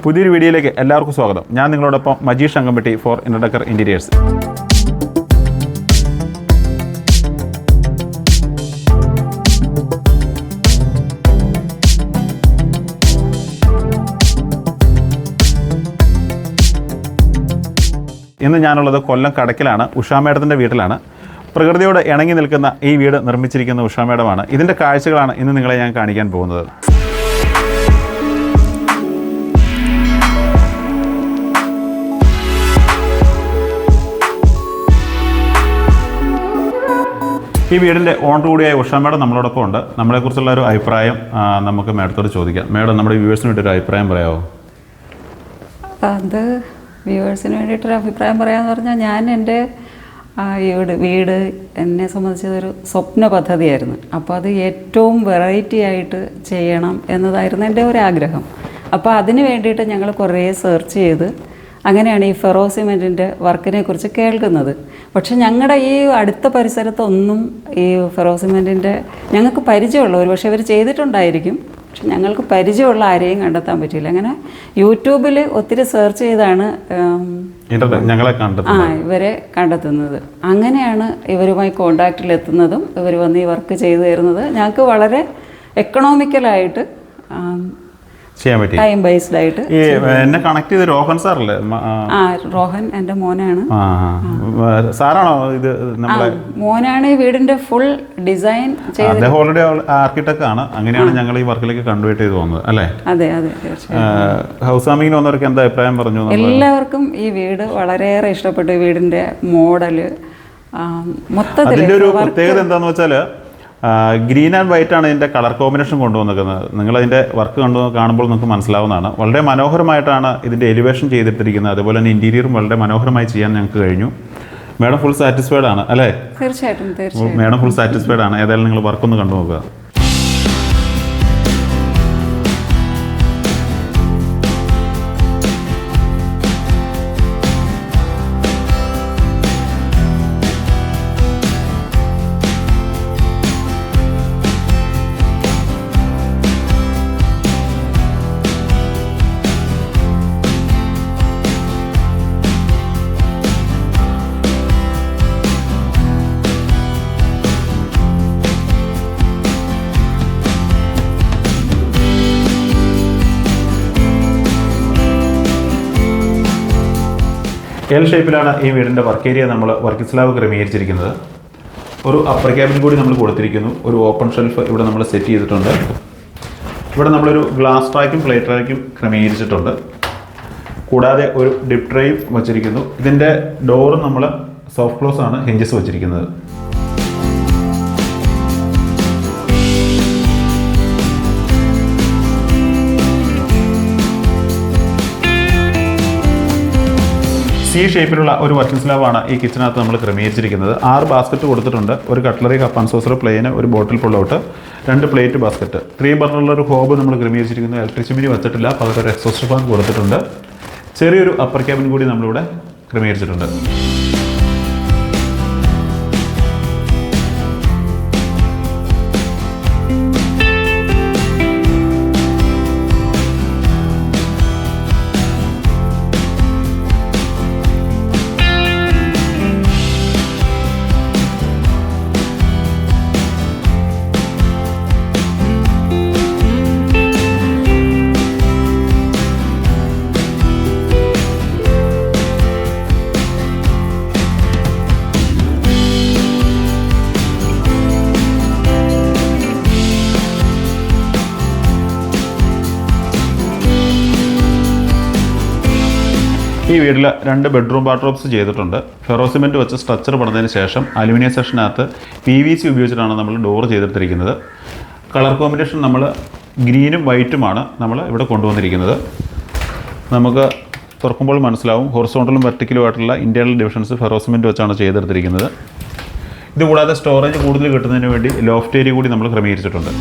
പുതിയൊരു വീഡിയോയിലേക്ക് എല്ലാവർക്കും സ്വാഗതം. ഞാൻ നിങ്ങളോടൊപ്പം മജീഷ് അങ്കമ്പട്ടി ഫോർ ഇൻട്രഡക്ടർ ഇൻറ്റീരിയേഴ്സ്. ഇന്ന് ഞാനുള്ളത് കൊല്ലം കടക്കിലാണ്. ഉഷാ മേഡത്തിൻ്റെ വീട്ടിലാണ്. പ്രകൃതിയോട് ഇണങ്ങി നിൽക്കുന്ന ഈ വീട് നിർമ്മിച്ചിരിക്കുന്ന ഉഷാ മേഡമാണ്. ഇതിൻ്റെ കാഴ്ചകളാണ് ഇന്ന് നിങ്ങളെ ഞാൻ കാണിക്കാൻ പോകുന്നത്. ഈ വീടിൻ്റെ ഓണർ കൂടിയായ ഉഷാ മേഡം നമ്മളോടൊപ്പം ഉണ്ട്. നമ്മളെക്കുറിച്ചുള്ള ഒരു അഭിപ്രായം നമുക്ക് മേഡത്തോട് ചോദിക്കാം. മേഡം, നമ്മുടെ വ്യൂവേഴ്സിന് വേണ്ടി ഒരു അഭിപ്രായം പറയാമോ? അത് വ്യൂവേഴ്സിന് വേണ്ടിയിട്ടൊരു അഭിപ്രായം പറയാമെന്ന് പറഞ്ഞാൽ, ഞാൻ എൻ്റെ വീട് എന്നെ സംബന്ധിച്ചതൊരു സ്വപ്ന പദ്ധതിയായിരുന്നു. അപ്പോൾ അത് ഏറ്റവും വെറൈറ്റി ആയിട്ട് ചെയ്യണം എന്നതായിരുന്നു എൻ്റെ ഒരു ആഗ്രഹം. അപ്പോൾ അതിന് വേണ്ടിയിട്ട് ഞങ്ങൾ കുറേ സെർച്ച് ചെയ്ത് അങ്ങനെയാണ് ഈ ഫെറോ സിമെൻറ്റിൻ്റെ വർക്കിനെ കുറിച്ച് കേൾക്കുന്നത്. പക്ഷെ ഞങ്ങളുടെ ഈ അടുത്ത പരിസരത്തൊന്നും ഈ ഫെറോ സിമെൻറ്റിൻ്റെ ഞങ്ങൾക്ക് പരിചയമുള്ള, ഒരു പക്ഷേ ഇവർ ചെയ്തിട്ടുണ്ടായിരിക്കും, പക്ഷെ ഞങ്ങൾക്ക് പരിചയമുള്ള ആരെയും കണ്ടെത്താൻ പറ്റിയില്ല. അങ്ങനെ യൂട്യൂബിൽ ഒത്തിരി സെർച്ച് ചെയ്താണ് ഇവരെ കണ്ടെത്തുന്നത്. അങ്ങനെയാണ് ഇവരുമായി കോണ്ടാക്റ്റിലെത്തുന്നതും ഇവർ വന്ന് ഈ വർക്ക് ചെയ്തു തരുന്നത്. ഞങ്ങൾക്ക് വളരെ എക്കണോമിക്കലായിട്ട് ചെയ്യാൻ പറ്റി, ടൈം ബേസ്ഡ് ആയിട്ട്. എന്നെ കണക്ട് ചെയ്ത് രോഹൻ സാറല്ലേ? രോഹൻ എൻ്റെ മോനാണ്. സാറാണോ ഇത്? മോനാണ് ഈ വീടിന്റെ ഫുൾ ഡിസൈൻ ചെയ്തത്. അദ്ദേഹം ഓൾറെഡി ആർക്കിടെക്ട് ആണ്. അങ്ങനെയാണ് ഞങ്ങൾ ഈ വർക്കിലേക്ക് കൺവേർട്ട് ചെയ്ത് പോകുന്നത്, അല്ലേ? അതെ അതെ, തീർച്ചയായും. ഹൗസ് വാമിങ്ങിന് വന്നവർക്ക് എന്താ അഭിപ്രായം പറഞ്ഞു? എല്ലാവർക്കും ഈ വീട് വളരെയേറെ ഇഷ്ടപ്പെട്ടു. ഈ വീടിന്റെ മോഡല് മൊത്തത്തിൽ. അതിന്റെ ഒരു പ്രത്യേകത എന്താന്ന് വെച്ചാൽ, ഗ്രീൻ ആൻഡ് വൈറ്റ് ആണ് ഇതിൻ്റെ കളർ കോമ്പിനേഷൻ കൊണ്ടുവന്നിരിക്കുന്നത്. നിങ്ങളതിൻ്റെ വർക്ക് കാണുമ്പോൾ നിങ്ങൾക്ക് മനസ്സിലാവുന്നതാണ്. വളരെ മനോഹരമായിട്ടാണ് ഇതിൻ്റെ എലിവേഷൻ ചെയ്തിട്ടിരിക്കുന്നത്. അതുപോലെ തന്നെ ഇൻറ്റീരിയറും വളരെ മനോഹരമായി ചെയ്യാൻ ഞങ്ങൾക്ക് കഴിഞ്ഞു. മേഡം ഫുൾ സാറ്റിസ്ഫൈഡ് ആണ്, അല്ലേ? തീർച്ചയായിട്ടും. മേഡം ഫുൾ സാറ്റിസ്ഫൈഡ് ആണ്. ഏതായാലും നിങ്ങൾ വർക്കൊന്ന് കണ്ടു നോക്കുക. എൽ ഷേപ്പിലാണ് ഈ വീടിൻ്റെ വർക്ക് ഏരിയ നമ്മൾ വർക്ക് സ്ലാബ് ക്രമീകരിച്ചിരിക്കുന്നത്. ഒരു അപ്പർ ക്യാബിൻ കൂടി നമ്മൾ കൊടുത്തിരിക്കുന്നു. ഒരു ഓപ്പൺ ഷെൽഫ് ഇവിടെ നമ്മൾ സെറ്റ് ചെയ്തിട്ടുണ്ട്. ഇവിടെ നമ്മളൊരു ഗ്ലാസ് ട്രാക്കും പ്ലേറ്റ് ട്രാക്കും ക്രമീകരിച്ചിട്ടുണ്ട്. കൂടാതെ ഒരു ഡിപ്പ് ട്രേയും വച്ചിരിക്കുന്നു. ഇതിൻ്റെ ഡോറും നമ്മൾ സോഫ്റ്റ് ക്ലോസ് ആണ് ഹിഞ്ചസ് വച്ചിരിക്കുന്നത്. സി ഷേപ്പിലുള്ള ഒരു വർക്കിംഗ് സ്ലാബാണ് ഈ കിച്ചനകത്ത് നമ്മൾ ക്രമീകരിച്ചിരിക്കുന്നത്. 6 ബാസ്ക്കറ്റ് കൊടുത്തിട്ടുണ്ട്. ഒരു കട്ട്ലറി, കപ്പ് ആൻഡ് സോസർ, പ്ലെയിന്, ഒരു ബോട്ടിൽ പുൾ ഔട്ട്, 2 പ്ലേറ്റ് ബാസ്ക്കറ്റ്, 3 ബർണറുള്ള ഒരു ഹോബ് നമ്മൾ ക്രമീകരിച്ചിരിക്കുന്നു. ഇലക്ട്രിക് ചിമ്മിനി വെച്ചിട്ടില്ല, പകരം ഒരു എക്സോസ്റ്റ് ഫാൻ കൊടുത്തിട്ടുണ്ട്. ചെറിയൊരു അപ്പർ ക്യാബിൻ കൂടി നമ്മളിവിടെ ക്രമീകരിച്ചിട്ടുണ്ട്. ഈ വീട്ടിൽ 2 ബെഡ്റൂം ബാത്റൂംസ് ചെയ്തിട്ടുണ്ട്. ഫെറോ സിമെൻറ്റ് വെച്ച് സ്ട്രക്ചർ പണിതതിന് ശേഷം അലുമിനിയം സെക്ഷനകത്ത് PVC ഉപയോഗിച്ചിട്ടാണ് നമ്മൾ ഡോർ ചെയ്തെടുത്തിരിക്കുന്നത്. കളർ കോമ്പിനേഷൻ നമ്മൾ ഗ്രീനും വൈറ്റുമാണ് നമ്മൾ ഇവിടെ കൊണ്ടുവന്നിരിക്കുന്നത്. നമുക്ക് തുറക്കുമ്പോൾ മനസ്സിലാവും, ഹൊറിസോണ്ടലും വെർട്ടിക്കലുമായിട്ടുള്ള ഇൻറ്റേർണൽ ഡിവിഷൻസ് ഫെറോ സിമെൻറ്റ് വെച്ചാണ് ചെയ്തെടുത്തിരിക്കുന്നത്. ഇതുകൂടാതെ സ്റ്റോറേജ് കൂടുതൽ കിട്ടുന്നതിന് വേണ്ടി ലോഫ്റ്റ് ഏരിയ കൂടി നമ്മൾ ക്രമീകരിച്ചിട്ടുണ്ട്.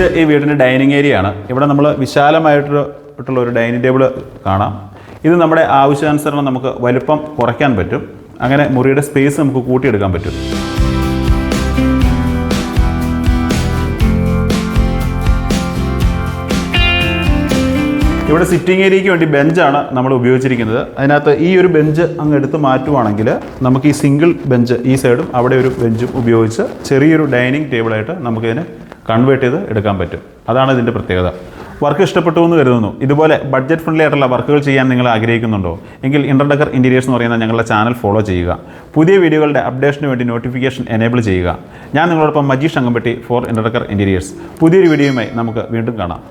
ഇത് ഈ വീടിൻ്റെ ഡൈനിങ് ഏരിയ ആണ്. ഇവിടെ നമ്മൾ വിശാലമായിട്ടുള്ള ഒരു ഡൈനിങ് ടേബിൾ കാണാം. ഇത് നമ്മുടെ ആവശ്യാനുസരണം നമുക്ക് വലുപ്പം കുറയ്ക്കാൻ പറ്റും. അങ്ങനെ മുറിയുടെ സ്പേസ് നമുക്ക് കൂട്ടിയെടുക്കാൻ പറ്റും. ഇവിടെ സിറ്റിംഗ് ഏരിയയ്ക്ക് വേണ്ടി ബെഞ്ചാണ് നമ്മൾ ഉപയോഗിച്ചിരിക്കുന്നത്. അതിനകത്ത് ഈ ഒരു ബെഞ്ച് അങ്ങ് എടുത്ത് മാറ്റുവാണെങ്കിൽ നമുക്ക് ഈ സിംഗിൾ ബെഞ്ച് ഈ സൈഡും അവിടെ ഒരു ബെഞ്ചും ഉപയോഗിച്ച് ചെറിയൊരു ഡൈനിങ് ടേബിളായിട്ട് നമുക്കിതിനെ കൺവേർട്ട് ചെയ്ത് എടുക്കാൻ പറ്റും. അതാണ് ഇതിൻ്റെ പ്രത്യേകത. വർക്ക് ഇഷ്ടപ്പെട്ടു എന്ന് കരുതുന്നു. ഇതുപോലെ ബഡ്ജറ്റ് ഫ്രണ്ട്ലി ആയിട്ടുള്ള വർക്കുകൾ ചെയ്യാൻ നിങ്ങൾ ആഗ്രഹിക്കുന്നുണ്ടോ എങ്കിൽ ഇൻ്റർഡെക്കർ ഇൻറ്റീരിയേഴ്സ് എന്ന് പറയുന്ന ഞങ്ങളുടെ ചാനൽ ഫോളോ ചെയ്യുക. പുതിയ വീഡിയോകളുടെ അപ്ഡേഷന് വേണ്ടി നോട്ടിഫിക്കേഷൻ എനേബിൾ ചെയ്യുക. ഞാൻ നിങ്ങളോടൊപ്പം മജീഷ് അങ്കമ്പട്ടി ഫോർ ഇൻ്റർഡെക്കർ ഇൻറ്റീരിയേഴ്സ്. പുതിയൊരു വീഡിയോയുമായി നമുക്ക് വീണ്ടും കാണാം.